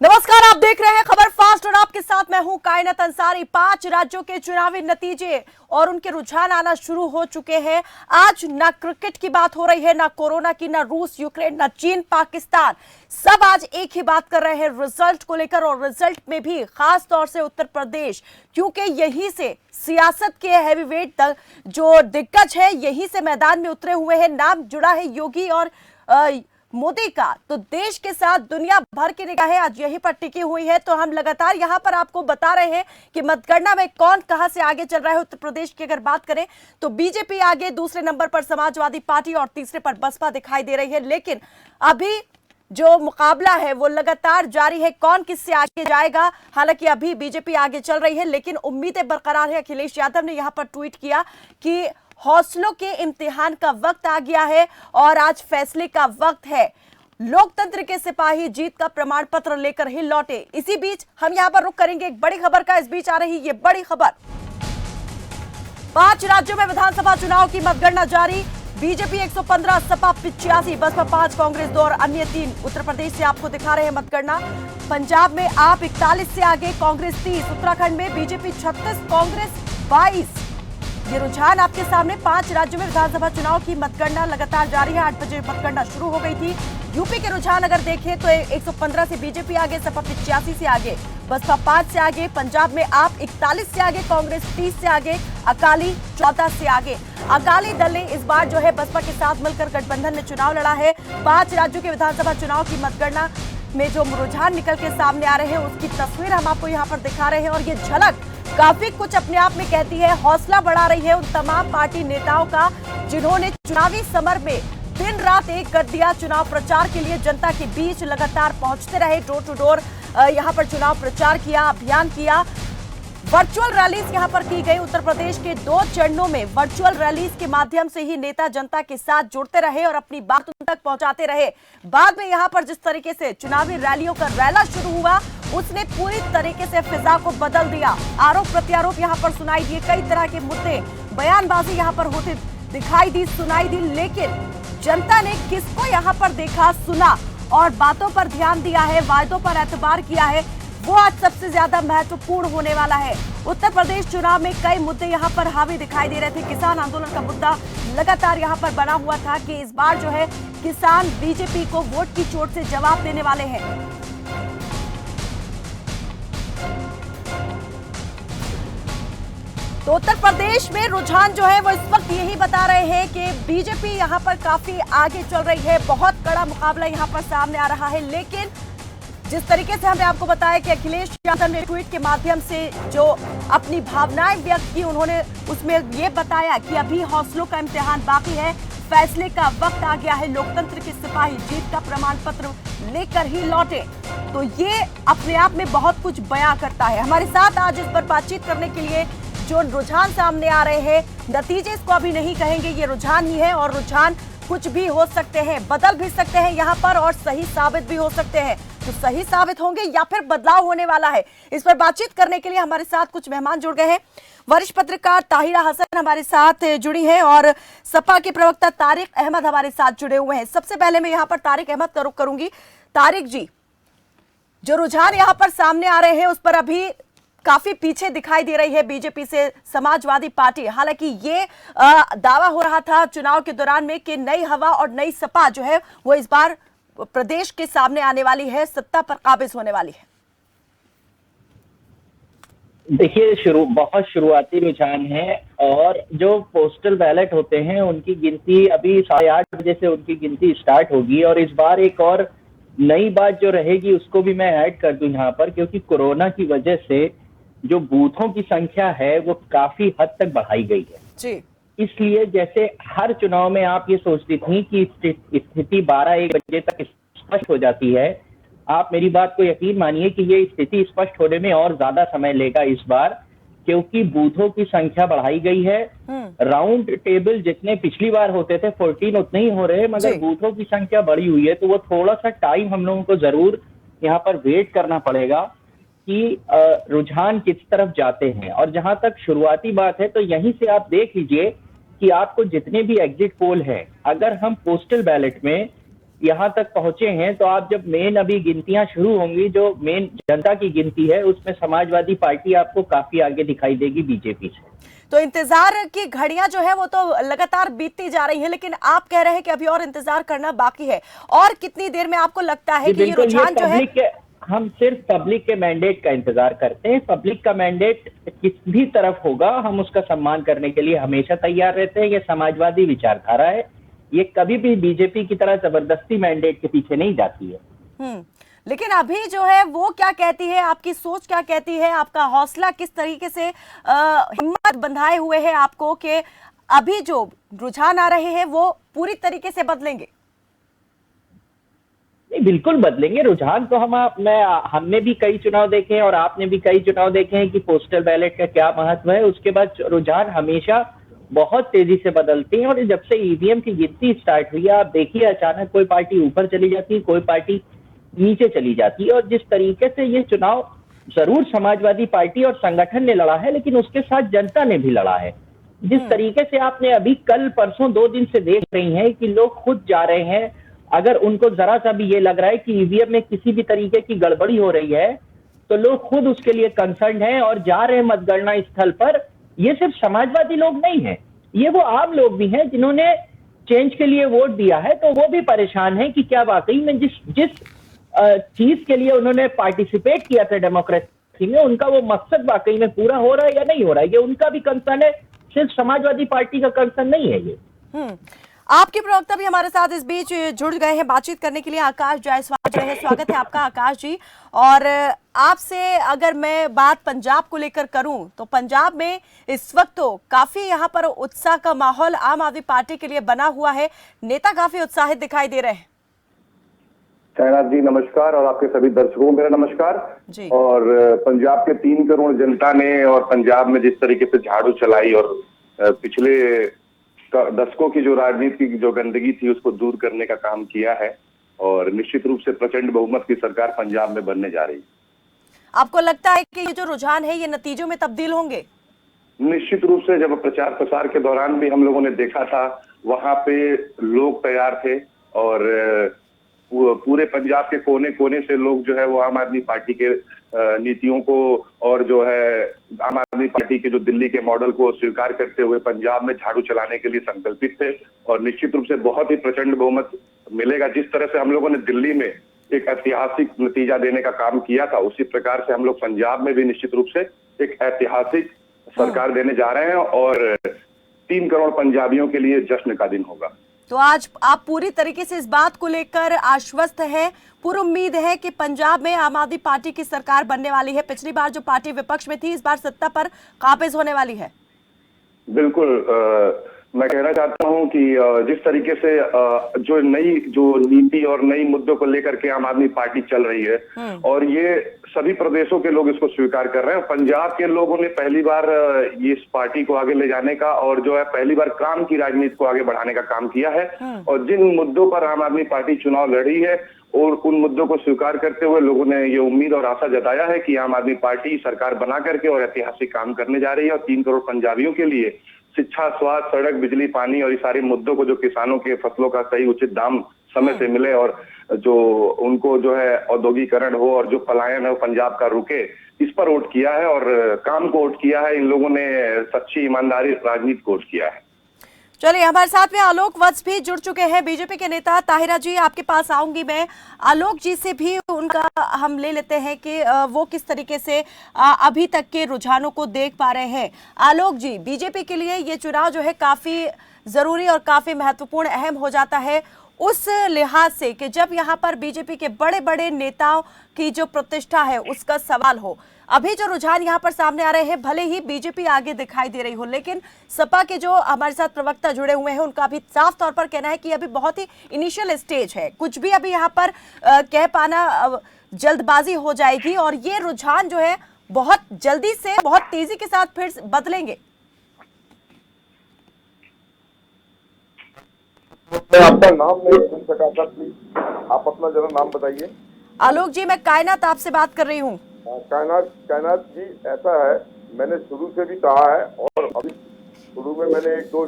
नमस्कार, आप देख रहे हैं खबर फास्ट और आपके साथ मैं हूं कायनात अंसारी। 5 राज्यों के चुनावी नतीजे और उनके रुझान आना शुरू हो चुके हैं। आज ना क्रिकेट की बात हो रही है, ना कोरोना की, ना रूस यूक्रेन, ना चीन पाकिस्तान। सब आज एक ही बात कर रहे हैं रिजल्ट को लेकर, और रिजल्ट में भी खास तौर से उत्तर प्रदेश, क्योंकि यहीं से सियासत के हैवीवेट जो दिग्गज है यहीं से मैदान में उतरे हुए हैं। नाम जुड़ा है योगी और मोदी का, तो देश के साथ दुनिया भर की निगाहें आज यहीं पर टिकी हुई है। तो हम लगातार यहां पर आपको बता रहे हैं कि मतगणना में कौन कहां से आगे चल रहा है। उत्तर प्रदेश की अगर बात करें तो बीजेपी आगे, दूसरे नंबर पर समाजवादी पार्टी और तीसरे पर बसपा दिखाई दे रही है। लेकिन अभी जो मुकाबला है वो लगातार जारी है, कौन किससे आगे जाएगा। हालांकि अभी बीजेपी आगे चल रही है, लेकिन उम्मीदें बरकरार है। अखिलेश यादव ने यहां पर ट्वीट किया कि हौसलों के इम्तिहान का वक्त आ गया है और आज फैसले का वक्त है। लोकतंत्र के सिपाही जीत का प्रमाण पत्र लेकर ही लौटे। इसी बीच हम यहां पर रुक करेंगे एक बड़ी खबर का। इस बीच आ रही ये बड़ी खबर, 5 राज्यों में विधानसभा चुनाव की मतगणना जारी। बीजेपी 115, सपा 85, बसपा 5, कांग्रेस 2 और अन्य 3। उत्तर प्रदेश से आपको दिखा रहे हैं मतगणना। पंजाब में आप 41 से आगे, कांग्रेस 30। उत्तराखंड में बीजेपी 36, कांग्रेस 22। ये रुझान आपके सामने। 5 राज्यों में विधानसभा चुनाव की मतगणना लगातार जारी है। 8 बजे मतगणना शुरू हो गई थी। यूपी के रुझान अगर देखें तो 115 से बीजेपी आगे, सपा 85 से आगे, बसपा 5 से आगे। पंजाब में आप 41 से आगे, कांग्रेस 30 से आगे, अकाली 14 से आगे। अकाली दल ने इस बार जो है बसपा के साथ मिलकर गठबंधन में चुनाव लड़ा है। 5 राज्यों के विधानसभा चुनाव की मतगणना में जो रुझान निकल के सामने आ रहे हैं उसकी तस्वीर हम आपको यहाँ पर दिखा रहे हैं। और ये झलक काफी कुछ अपने आप में कहती है। हौसला बढ़ा रही है उन तमाम पार्टी नेताओं का जिन्होंने चुनावी समर में दिन रात एक कर दिया। चुनाव प्रचार के लिए जनता के बीच लगातार पहुंचते रहे, डोर टू डोर यहां पर चुनाव प्रचार किया, अभियान किया। वर्चुअल रैलीज यहां पर की गई। उत्तर प्रदेश के 2 चरणों में वर्चुअल रैलीज के माध्यम से ही नेता जनता के साथ जुड़ते रहे और अपनी बात उन तक पहुंचाते रहे। बाद में यहां पर जिस तरीके से चुनावी रैलियों का रैला शुरू हुआ उसने पूरी तरीके से फिजा को बदल दिया। आरोप प्रत्यारोप यहां पर सुनाई दिए, कई तरह के मुद्दे, बयानबाजी यहां पर होते दिखाई दी, सुनाई दी। लेकिन जनता ने किसको यहां पर देखा, सुना और बातों पर ध्यान दिया है, वायदों पर एतबार किया है, वो आज सबसे ज्यादा महत्वपूर्ण होने वाला है। उत्तर प्रदेश चुनाव में कई मुद्दे यहां पर हावी दिखाई दे रहे थे। किसान आंदोलन का मुद्दा लगातार यहां पर बना हुआ था कि इस बार जो है किसान बीजेपी को वोट की चोट से जवाब देने वाले हैं। तो उत्तर प्रदेश में रुझान जो है वो इस वक्त यही बता रहे हैं कि बीजेपी यहां पर काफी आगे चल रही है। बहुत कड़ा मुकाबला यहां पर सामने आ रहा है। लेकिन जिस तरीके से हमने आपको बताया कि अखिलेश यादव ने ट्वीट के माध्यम से जो अपनी भावनाएं व्यक्त की, उन्होंने उसमें ये बताया कि अभी हौसलों का इम्तिहान बाकी है, फैसले का वक्त आ गया है, लोकतंत्र के सिपाही जीत का प्रमाण पत्र लेकर ही लौटे। तो ये अपने आप में बहुत कुछ बयां करता है। हमारे साथ आज इस पर बातचीत करने के लिए जो रुझान सामने आ रहे हैं, नतीजे इसको अभी नहीं कहेंगे, ये रुझान ही है और रुझान कुछ भी हो सकते हैं, बदल भी सकते हैं यहाँ पर और सही साबित भी हो सकते हैं। तो सही साबित होंगे या फिर बदलाव होने वाला है, इस पर बातचीत करने के लिए हमारे साथ कुछ मेहमान जुड़ गए हैं। वरिष्ठ पत्रकार ताहिरा हसन हमारे साथ जुड़ी हैं और सपा के प्रवक्ता तारिक अहमद हमारे साथ जुड़े हुए हैं। सबसे पहले मैं यहाँ पर तारिक अहमद का रुख करूंगी। तारिक जी, जो रुझान यहाँ पर सामने आ रहे हैं उस पर अभी काफी पीछे दिखाई दे रही है बीजेपी से समाजवादी पार्टी। हालांकि ये दावा हो रहा था चुनाव के दौरान में कि नई हवा और नई सपा जो है वो इस बार प्रदेश के सामने आने वाली है, सत्ता पर काबिज होने वाली है। देखिए, बहुत शुरुआती रुझान है और जो पोस्टल बैलेट होते हैं उनकी गिनती अभी 8:30 बजे से उनकी गिनती स्टार्ट होगी। और इस बार एक और नई बात जो रहेगी उसको भी मैं ऐड कर दूं यहाँ पर, क्योंकि कोरोना की वजह से जो बूथों की संख्या है वो काफी हद तक बढ़ाई गई है जी। इसलिए जैसे हर चुनाव में आप ये सोचती थी कि स्थिति 12-1 बजे तक स्पष्ट हो जाती है, आप मेरी बात को यकीन मानिए कि ये स्थिति स्पष्ट होने में और ज्यादा समय लेगा इस बार, क्योंकि बूथों की संख्या बढ़ाई गई है। राउंड टेबल जितने पिछली बार होते थे 14 उतने ही हो रहे, मगर बूथों की संख्या बढ़ी हुई है। तो वो थोड़ा सा टाइम हम लोगों को जरूर यहाँ पर वेट करना पड़ेगा कि रुझान किस तरफ जाते हैं। और जहां तक शुरुआती बात है तो यहीं से आप देख लीजिए कि आपको जितने भी एग्जिट पोल हैं, अगर हम पोस्टल बैलेट में यहाँ तक पहुंचे हैं, तो आप जब मेन अभी गिनतियां शुरू होंगी, जो मेन जनता की गिनती है, उसमें समाजवादी पार्टी आपको काफी आगे दिखाई देगी बीजेपी से। तो इंतजार की घड़ियां जो है वो तो लगातार बीतती जा रही हैं, लेकिन आप कह रहे हैं कि अभी और इंतजार करना बाकी है। और कितनी देर में आपको लगता है कि ये रुझान जो है? हम सिर्फ पब्लिक के मैंडेट का इंतजार करते हैं। पब्लिक का मैंडेट किस भी तरफ होगा, हम उसका सम्मान करने के लिए हमेशा तैयार रहते हैं। ये समाजवादी विचारधारा है, ये कभी भी बीजेपी की तरह जबरदस्ती मैंडेट के पीछे नहीं जाती है। लेकिन अभी जो है वो क्या कहती है, आपकी सोच क्या कहती है, आपका हौसला किस तरीके से हिम्मत बंधाए हुए है आपको कि अभी जो रुझान आ रहे हैं वो पूरी तरीके से बदलेंगे? नहीं, बिल्कुल बदलेंगे रुझान तो। हमने भी कई चुनाव देखे हैं और आपने भी कई चुनाव देखे हैं कि पोस्टल बैलेट का क्या महत्व है। उसके बाद रुझान हमेशा बहुत तेजी से बदलते हैं, और जब से ईवीएम की गिनती स्टार्ट हुई है, आप देखिए अचानक कोई पार्टी ऊपर चली जाती है, कोई पार्टी नीचे चली जाती है। और जिस तरीके से ये चुनाव जरूर समाजवादी पार्टी और संगठन ने लड़ा है, लेकिन उसके साथ जनता ने भी लड़ा है। जिस तरीके से आपने अभी कल परसों 2 दिन से देख रही हैं कि लोग खुद जा रहे हैं, अगर उनको जरा सा भी ये लग रहा है कि ईवीएम में किसी भी तरीके की गड़बड़ी हो रही है, तो लोग खुद उसके लिए कंसर्न हैं और जा रहे हैं मतगणना स्थल पर। ये सिर्फ समाजवादी लोग नहीं है, ये वो आम लोग भी हैं जिन्होंने चेंज के लिए वोट दिया है। तो वो भी परेशान है कि क्या वाकई में जिस चीज के लिए उन्होंने पार्टिसिपेट किया था डेमोक्रेसी में, उनका वो मकसद वाकई में पूरा हो रहा है या नहीं हो रहा है। ये उनका भी कंसर्न है, सिर्फ समाजवादी पार्टी का कंसर्न नहीं है ये। आपके प्रवक्ता भी हमारे साथ इस बीच जुड़ गए हैं बातचीत करने के लिए, आकाश जायसवाल जो है। स्वागत है आपका आकाश जी। और आपसे अगर मैं बात पंजाब को लेकर करूं तो पंजाब में इस वक्त तो काफी यहां पर उत्साह का माहौल आम आदमी पार्टी के लिए बना हुआ है, नेता काफी उत्साहित दिखाई दे रहे हैं। साइनाथ जी नमस्कार, और आपके सभी दर्शकों को मेरा नमस्कार जी। और पंजाब के 3 करोड़ जनता ने और पंजाब में जिस तरीके से झाड़ू चलाई और पिछले दशकों की जो राजनीति की जो गंदगी थी उसको दूर करने का काम किया है, और निश्चित रूप से प्रचंड बहुमत की सरकार पंजाब में बनने जा रही है। आपको लगता है कि ये जो रुझान है ये नतीजों में तब्दील होंगे? निश्चित रूप से। जब प्रचार प्रसार के दौरान भी हम लोगों ने देखा था, वहां पे लोग तैयार थे और पूरे पंजाब के कोने कोने से लोग जो है वो आम आदमी पार्टी के नीतियों को और जो है आम आदमी पार्टी के जो दिल्ली के मॉडल को स्वीकार करते हुए पंजाब में झाड़ू चलाने के लिए संकल्पित थे। और निश्चित रूप से बहुत ही प्रचंड बहुमत मिलेगा। जिस तरह से हम लोगों ने दिल्ली में एक ऐतिहासिक नतीजा देने का काम किया था, उसी प्रकार से हम लोग पंजाब में भी निश्चित रूप से एक ऐतिहासिक सरकार देने जा रहे हैं, और 3 करोड़ पंजाबियों के लिए जश्न का दिन होगा। तो आज आप पूरी तरीके से इस बात को लेकर आश्वस्त है, पूरी उम्मीद है कि पंजाब में आम आदमी पार्टी की सरकार बनने वाली है। पिछली बार जो पार्टी विपक्ष में थी, इस बार सत्ता पर काबिज होने वाली है। बिल्कुल। मैं कहना चाहता हूं कि जिस तरीके से जो नीति और नई मुद्दों को लेकर के आम आदमी पार्टी चल रही है, और ये सभी प्रदेशों के लोग इसको स्वीकार कर रहे हैं। पंजाब के लोगों ने पहली बार इस पार्टी को आगे ले जाने का और जो है पहली बार काम की राजनीति को आगे बढ़ाने का काम किया है। और जिन मुद्दों पर आम आदमी पार्टी चुनाव लड़ी है और उन मुद्दों को स्वीकार करते हुए लोगों ने ये उम्मीद और आशा जताया है कि आम आदमी पार्टी सरकार बना करके और ऐतिहासिक काम करने जा रही है। और 3 करोड़ पंजाबियों के लिए शिक्षा, स्वास्थ्य, सड़क, बिजली, पानी और ये सारे मुद्दों को, जो किसानों के फसलों का सही उचित दाम समय से मिले और जो उनको जो है औद्योगिकरण हो और जो पलायन है वो पंजाब का रुके, इस पर वोट किया है और काम को वोट किया है। इन लोगों ने सच्ची ईमानदारी राजनीति को वोट किया है। चलिए, हमारे साथ में आलोक वत्स भी जुड़ चुके हैं, बीजेपी के नेता। ताहिरा जी, आपके पास आऊंगी मैं। आलोक जी से भी उनका हम ले लेते हैं कि वो किस तरीके से अभी तक के रुझानों को देख पा रहे हैं। आलोक जी, बीजेपी के लिए ये चुनाव जो है काफी जरूरी और काफी महत्वपूर्ण, अहम हो जाता है उस लिहाज से कि जब यहाँ पर बीजेपी के बड़े बड़े नेताओं की जो प्रतिष्ठा है उसका सवाल हो। अभी जो रुझान यहाँ पर सामने आ रहे हैं, भले ही बीजेपी आगे दिखाई दे रही हो, लेकिन सपा के जो हमारे साथ प्रवक्ता जुड़े हुए हैं उनका भी साफ तौर पर कहना है कि अभी बहुत ही इनिशियल स्टेज है, कुछ भी अभी यहाँ पर कह पाना जल्दबाजी हो जाएगी और ये रुझान जो है बहुत जल्दी से, बहुत तेजी के साथ फिर बदलेंगे। मैं आपका नाम नहीं सुन सका था, प्लीज आप अपना जरा नाम बताइए। आलोक जी, मैं कायनात आपसे बात कर रही हूँ। कायनात जी, ऐसा है, मैंने शुरू से भी कहा है और अभी शुरू में मैंने 1-2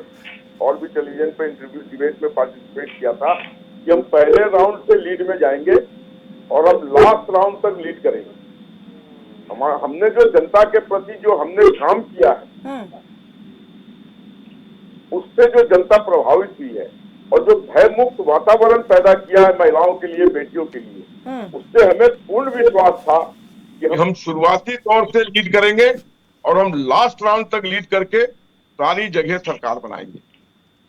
और भी टेलीविजन पे इंटरव्यू डिबेट में पार्टिसिपेट किया था कि हम पहले राउंड से लीड में जाएंगे और हम लास्ट राउंड तक लीड करेंगे। हमने जो जनता के प्रति जो हमने काम किया है उससे जो जनता प्रभावित हुई है और जो भयमुक्त वातावरण पैदा किया है महिलाओं के लिए, बेटियों के लिए, उससे हमें पूर्ण विश्वास था कि हम शुरुआती तौर से लीड करेंगे और हम लास्ट राउंड तक लीड करके सारी जगह सरकार बनाएंगे।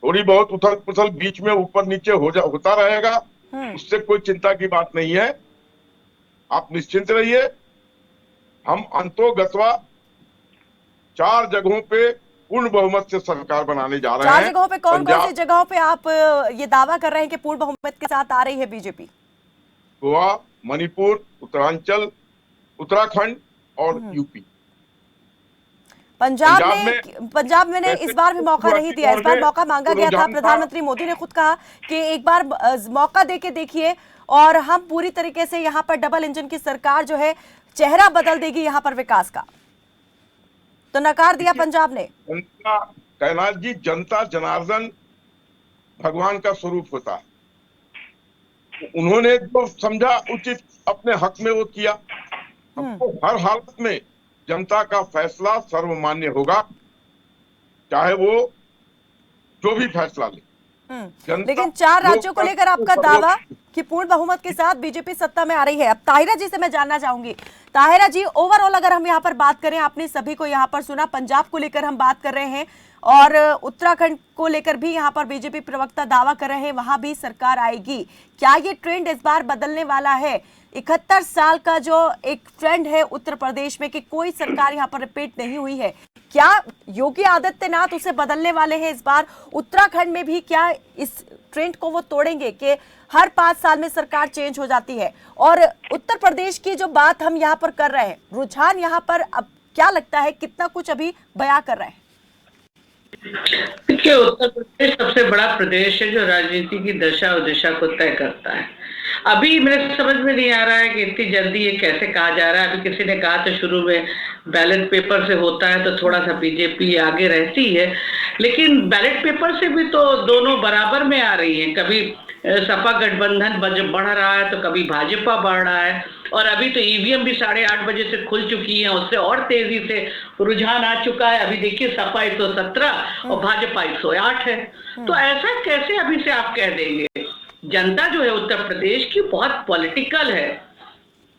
थोड़ी बहुत उथल पुथल बीच में ऊपर नीचे होता रहेगा, उससे कोई चिंता की बात नहीं है, आप निश्चिंत रहिए। हम अंतोगत्वा 4 जगहों पे पूर्ण बहुमत से सरकार बनाने जा रहे हैं। 4 जगहों पे कौन सी जगहों पे आप ये दावा कर रहे हैं कि पूर्ण बहुमत के साथ आ रही है बीजेपी? गोवा, मणिपुर, उत्तरांचल, उत्तराखंड और यूपी। पंजाब में ने इस बार भी मौका नहीं दिया, इस बार मौका मांगा गया था। प्रधानमंत्री मोदी ने खुद कहा कि एक बार मौका देके देखिए और हम पूरी तरीके से यहाँ पर डबल इंजन की सरकार जो है चेहरा बदल देगी यहाँ पर विकास का, तो नकार दिया पंजाब ने। कैलाश जी, जनता जनार्दन भगवान का स्वरूप होता है। उन्होंने जो समझा उचित अपने हक में वो किया। हमको हर हालत में जनता का फैसला सर्वमान्य होगा, चाहे वो जो भी फैसला ले। लेकिन 4 राज्यों को लेकर आपका दावा कि पूर्ण बहुमत के साथ बीजेपी सत्ता में आ रही है। अब ताहिरा जी से मैं जानना चाहूंगी, ताहिरा जी, ओवरऑल अगर हम यहाँ पर बात करें, आपने सभी को यहाँ पर सुना, पंजाब को लेकर हम बात कर रहे हैं और उत्तराखंड को लेकर भी यहाँ पर बीजेपी प्रवक्ता दावा कर रहे हैं वहां भी सरकार आएगी। क्या ये ट्रेंड इस बार बदलने वाला है? 71 साल का जो एक ट्रेंड है उत्तर प्रदेश में कि कोई सरकार यहाँ पर रिपीट नहीं हुई है, क्या योगी आदित्यनाथ उसे बदलने वाले हैं इस बार? उत्तराखंड में भी क्या इस ट्रेंड को वो तोड़ेंगे कि हर 5 साल में सरकार चेंज हो जाती है? और उत्तर प्रदेश की जो बात हम यहाँ पर कर रहे हैं, रुझान यहाँ पर अब क्या लगता है, कितना कुछ अभी बयां कर रहे हैं? देखिए, उत्तर प्रदेश सबसे बड़ा प्रदेश है जो राजनीति की दशा और दिशा को तय करता है। अभी मेरे समझ में नहीं आ रहा है कि इतनी जल्दी ये कैसे कहा जा रहा है। अभी किसी ने कहा था शुरू में बैलेट पेपर से होता है तो थोड़ा सा बीजेपी आगे रहती है, लेकिन बैलेट पेपर से भी तो दोनों बराबर में आ रही हैं। कभी सपा गठबंधन बढ़ रहा है तो कभी भाजपा बढ़ रहा है, और अभी तो ईवीएम भी 8:30 बजे से खुल चुकी है, उससे और तेजी से रुझान आ चुका है। अभी देखिए सपा 117 और भाजपा 108 है। तो ऐसा कैसे अभी से आप कह देंगे? जनता जो है उत्तर प्रदेश की बहुत पॉलिटिकल है,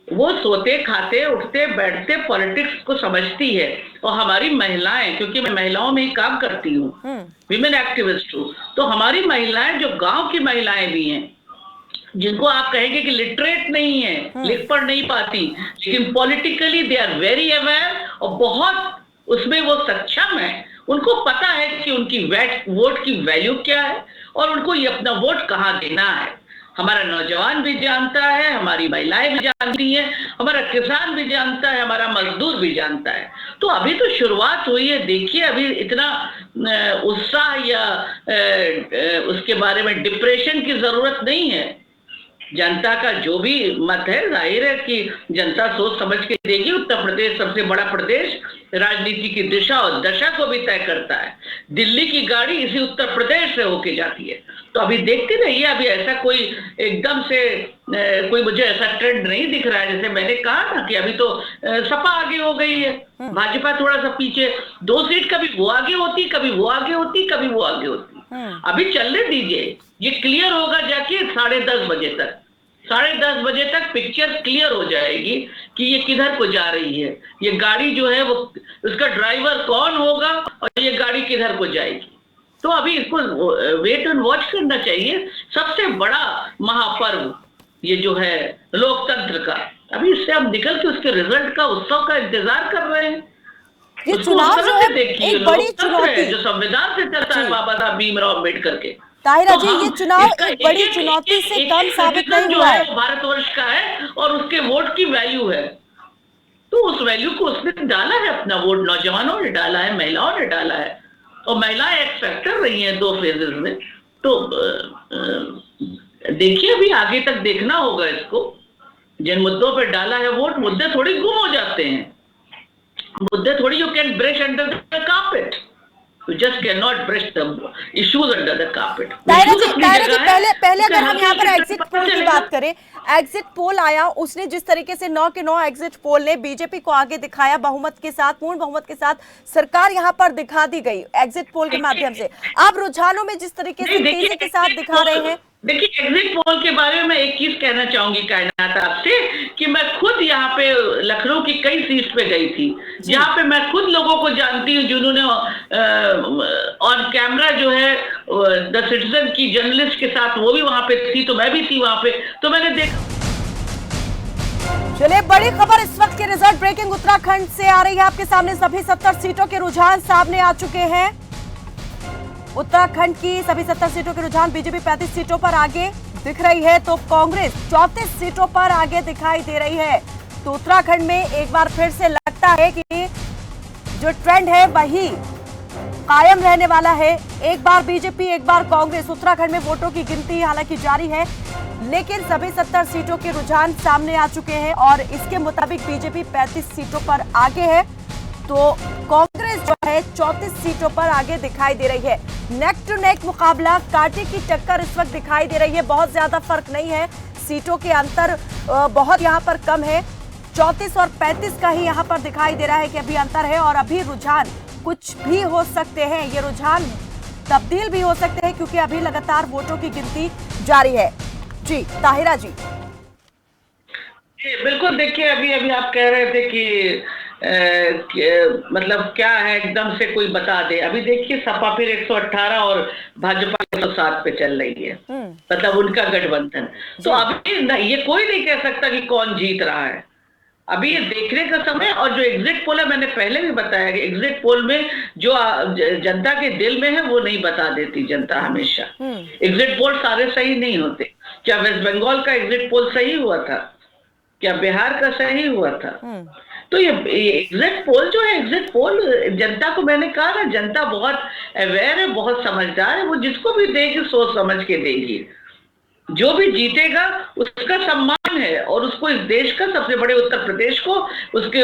वो सोते खाते उठते बैठते पॉलिटिक्स को समझती है। और हमारी महिलाएं, क्योंकि मैं महिलाओं में ही काम करती हूँ, विमेन एक्टिविस्ट हूँ, तो हमारी महिलाएं जो गांव की महिलाएं भी हैं, जिनको आप कहेंगे कि लिटरेट नहीं है, लिख पढ़ नहीं पाती, लेकिन politically they are very aware और बहुत उसमें वो सक्षम है। उनको पता है कि उनकी वोट की वैल्यू क्या है और उनको ये अपना वोट कहाँ देना है। हमारा नौजवान भी जानता है, हमारी महिलाएं भी जानती हैं, हमारा किसान भी जानता है, हमारा मजदूर भी जानता है। तो अभी तो शुरुआत हुई है। देखिए, अभी इतना उत्साह या उसके बारे में डिप्रेशन की जरूरत नहीं है। जनता का जो भी मत है, जाहिर है कि जनता सोच समझ के देगी। उत्तर प्रदेश सबसे बड़ा प्रदेश, राजनीति की दिशा और दशा को भी तय करता है। दिल्ली की गाड़ी इसी उत्तर प्रदेश से होके जाती है। तो अभी देखते रहिए, अभी ऐसा कोई एकदम से कोई मुझे ऐसा ट्रेंड नहीं दिख रहा है। जैसे मैंने कहा ना कि अभी तो सपा आगे हो गई है, भाजपा थोड़ा सा पीछे, 2 सीट कभी वो आगे होती, कभी वो आगे होती, कभी वो आगे होती। अभी चलने दीजिए, ये क्लियर होगा जाके 10:30 बजे तक। 10:30 बजे तक पिक्चर क्लियर हो जाएगी कि ये किधर को जा रही है, ये गाड़ी जो है वो, उसका ड्राइवर कौन होगा और ये गाड़ी किधर को जाएगी। तो अभी इसको वेट एंड वॉच करना चाहिए। सबसे बड़ा महापर्व ये जो है लोकतंत्र का, अभी इससे हम निकल के उसके रिजल्ट का, उत्सव का इंतजार कर रहे हैं। ये चुनाव जो है एक बड़ी चुनौती जो संविधान से चलता है बाबा साहब भीमराव अम्बेडकर के। ताहिरा जी, ये चुनाव एक बड़ी चुनौती से कम साबित नहीं हुआ है। भारतवर्ष का है और उसके वोट की वैल्यू है, तो उस वैल्यू को उसने डाला है, अपना वोट नौजवानों ने डाला है, महिलाओं ने डाला है, और महिलाएं एक फैक्टर रही हैं 2 फेजेस में। तो देखिए, अभी आगे तक देखना होगा इसको। जिन मुद्दों पर डाला है वोट, मुद्दे थोड़ी गुम हो जाते हैं, मुद्दे थोड़ी you can brush under the carpet. You just cannot brush the issues under the carpet. Tahira ji पहले अगर हम यहाँ पर एग्जिट पोल की बात करें, एग्जिट पोल आया, उसने जिस तरीके से 9 के 9 एग्जिट पोल ने बीजेपी को आगे दिखाया, बहुमत के साथ, पूर्ण बहुमत के साथ सरकार यहाँ पर दिखा दी गई एग्जिट पोल के माध्यम से। आप रुझानों में जिस तरीके से तेजी के साथ दिखा रहे हैं। देखिए, एग्जिट पोल के बारे में एक चीज कहना चाहूंगी कायनात आपसे कि मैं खुद यहाँ पे लखनऊ की कई सीट पे गई थी, जहाँ पे मैं खुद लोगों को जानती हूँ जिन्होंने ऑन कैमरा जो है द सिटीजन की जर्नलिस्ट के साथ, वो भी वहां पे थी, तो मैं भी थी वहां पे, तो मैंने देखा। चलिए, बड़ी खबर इस वक्त के रिजल्ट ब्रेकिंग उत्तराखंड से आ रही है आपके सामने। सभी 70 सीटों के रुझान सामने आ चुके हैं। उत्तराखंड की सभी 70 सीटों के रुझान, बीजेपी 35 सीटों पर आगे दिख रही है तो कांग्रेस 34 सीटों पर आगे दिखाई दे रही है। तो उत्तराखंड में एक बार फिर से लगता है कि जो ट्रेंड है वही कायम रहने वाला है। एक बार बीजेपी, एक बार कांग्रेस। उत्तराखंड में वोटों की गिनती हालांकि जारी है, लेकिन सभी 70 सीटों के रुझान सामने आ चुके हैं और इसके मुताबिक बीजेपी 35 सीटों पर आगे है तो कांग्रेस जो है 34 सीटों पर आगे दिखाई दे रही है। नेक टू नेक मुकाबला, कांटे की टक्कर इस वक्त दिखाई दे रही है। बहुत ज्यादा फर्क नहीं है, सीटों के अंतर बहुत यहाँ पर कम है। 34 और 35 का ही यहाँ पर दिखाई दे रहा है कि अभी अंतर है और अभी रुझान कुछ भी हो सकते हैं। ये रुझान तब्दील भी हो सकते हैं क्योंकि अभी लगातार वोटों की गिनती जारी है। जी ताहिरा जी। बिल्कुल, देखिए अभी आप कह रहे थे कि मतलब क्या है, एकदम से कोई बता दे। अभी देखिए सपा फिर 118 और भाजपा 107 पे चल रही है, मतलब उनका गठबंधन। तो अभी ये कोई नहीं कह सकता कि कौन जीत रहा है, अभी ये देखने का समय। और जो एग्जिट पोल है, मैंने पहले भी बताया कि एग्जिट पोल में जो जनता के दिल में है वो नहीं बता देती जनता हमेशा। एग्जिट पोल सारे सही नहीं होते। क्या वेस्ट बंगाल का एग्जिट पोल सही हुआ था? क्या बिहार का सही हुआ था? तो ये एग्जिट पोल जो है, एग्जिट पोल जनता को, मैंने कहा ना, जनता बहुत अवेयर है, बहुत समझदार है। वो जिसको भी देगी सोच समझ के देगी। जो भी जीतेगा उसका सम्मान है और उसको इस देश का, सबसे बड़े उत्तर प्रदेश को, उसके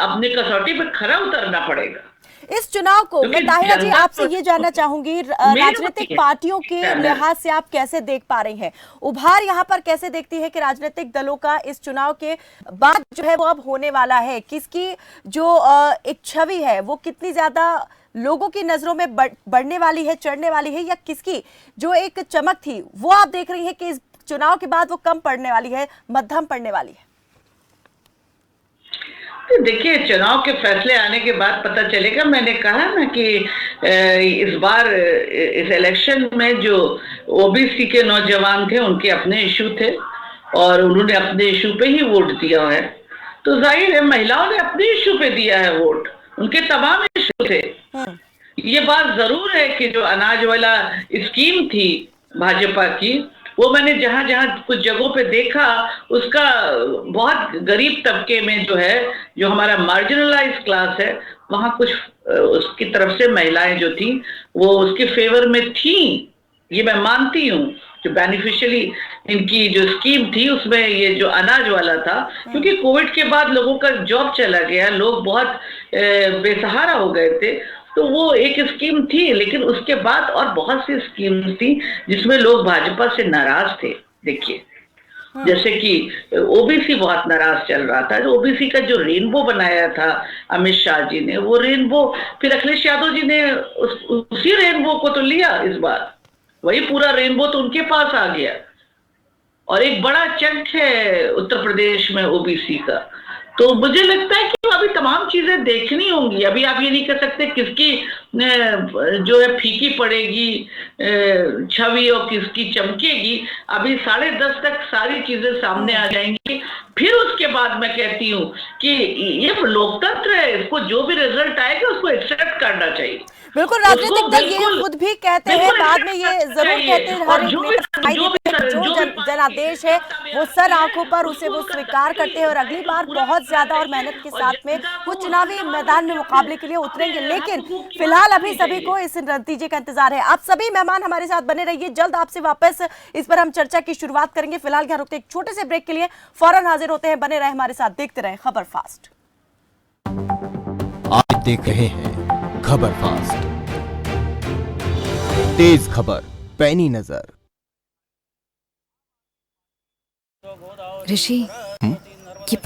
अपने कसौटी पे खरा उतरना पड़ेगा। इस चुनाव को मैं ताहिरा जी आपसे ये जानना चाहूंगी, राजनीतिक पार्टियों के लिहाज से आप कैसे देख पा रही हैं? उभार यहाँ पर कैसे देखती है कि राजनीतिक दलों का इस चुनाव के बाद जो है वो अब होने वाला है? किसकी जो एक छवि है वो कितनी ज्यादा लोगों की नजरों में बढ़ने वाली है, चढ़ने वाली है, या किसकी जो एक चमक थी वो आप देख रही है कि इस चुनाव के बाद वो कम पड़ने वाली है, मध्यम पड़ने वाली है? तो देखिए, चुनाव के फैसले आने के बाद पता चलेगा। मैंने कहा ना कि इस बार इस इलेक्शन में जो ओबीसी के नौजवान थे उनके अपने इशू थे और उन्होंने अपने इशू पे ही वोट दिया है। तो जाहिर है महिलाओं ने अपने इशू पे दिया है वोट, उनके तमाम इशू थे। ये बात जरूर है कि जो अनाज वाला स्कीम थी भाजपा की, वो मैंने जहां जहां कुछ जगहों पे देखा, उसका बहुत गरीब तबके में जो है, जो हमारा मार्जिनलाइज क्लास है, वहां कुछ उसकी तरफ से महिलाएं जो थी वो उसके फेवर में थी। ये मैं मानती हूँ। जो बेनिफिशियरी इनकी जो स्कीम थी उसमें ये जो अनाज वाला था, क्योंकि कोविड के बाद लोगों का जॉब चला गया, लोग बहुत बेसहारा हो गए थे, तो वो एक स्कीम थी। लेकिन उसके बाद और बहुत सी स्कीम थी जिसमें लोग भाजपा से नाराज थे। देखिए, जैसे कि ओबीसी बहुत नाराज चल रहा था। जो ओबीसी का जो रेनबो बनाया था अमित शाह जी ने, वो रेनबो फिर अखिलेश यादव जी ने उसी रेनबो को तो लिया इस बार, वही पूरा रेनबो तो उनके पास आ गया। और एक बड़ा चंक है उत्तर प्रदेश में ओबीसी का। तो मुझे लगता है कि अभी तमाम चीजें देखनी होंगी। अभी आप ये नहीं कह सकते किसकी जो है फीकी पड़ेगी छवि और किसकी चमकेगी। अभी 10:30 तक सारी चीजें सामने आ जाएंगी। फिर उसके बाद मैं कहती हूँ कि ये लोकतंत्र है, इसको जो भी रिजल्ट आएगा उसको एक्सेप्ट करना चाहिए। बिल्कुल, राजनीतिक दल ये खुद भी कहते हैं, बाद में ये जरूर कहते हैं, हर जो जनादेश है वो सर आंखों पर उसे वो स्वीकार करते हैं और अगली बार बहुत ज्यादा और मेहनत के साथ में वो चुनावी मैदान में मुकाबले के लिए उतरेंगे। लेकिन फिलहाल अभी सभी को इस नतीजे का इंतजार है। आप सभी मेहमान हमारे साथ बने रहिए, जल्द आपसे वापस इस पर हम चर्चा की शुरुआत करेंगे। फिलहाल यहाँ रुकते एक छोटे से ब्रेक के लिए, फौरन हाजिर होते हैं। बने रहे हमारे साथ, देखते रहे खबर फास्ट। आप देख रहे हैं खबर फास्ट। तेज खबर, पैनी नजर। ऋषि, ये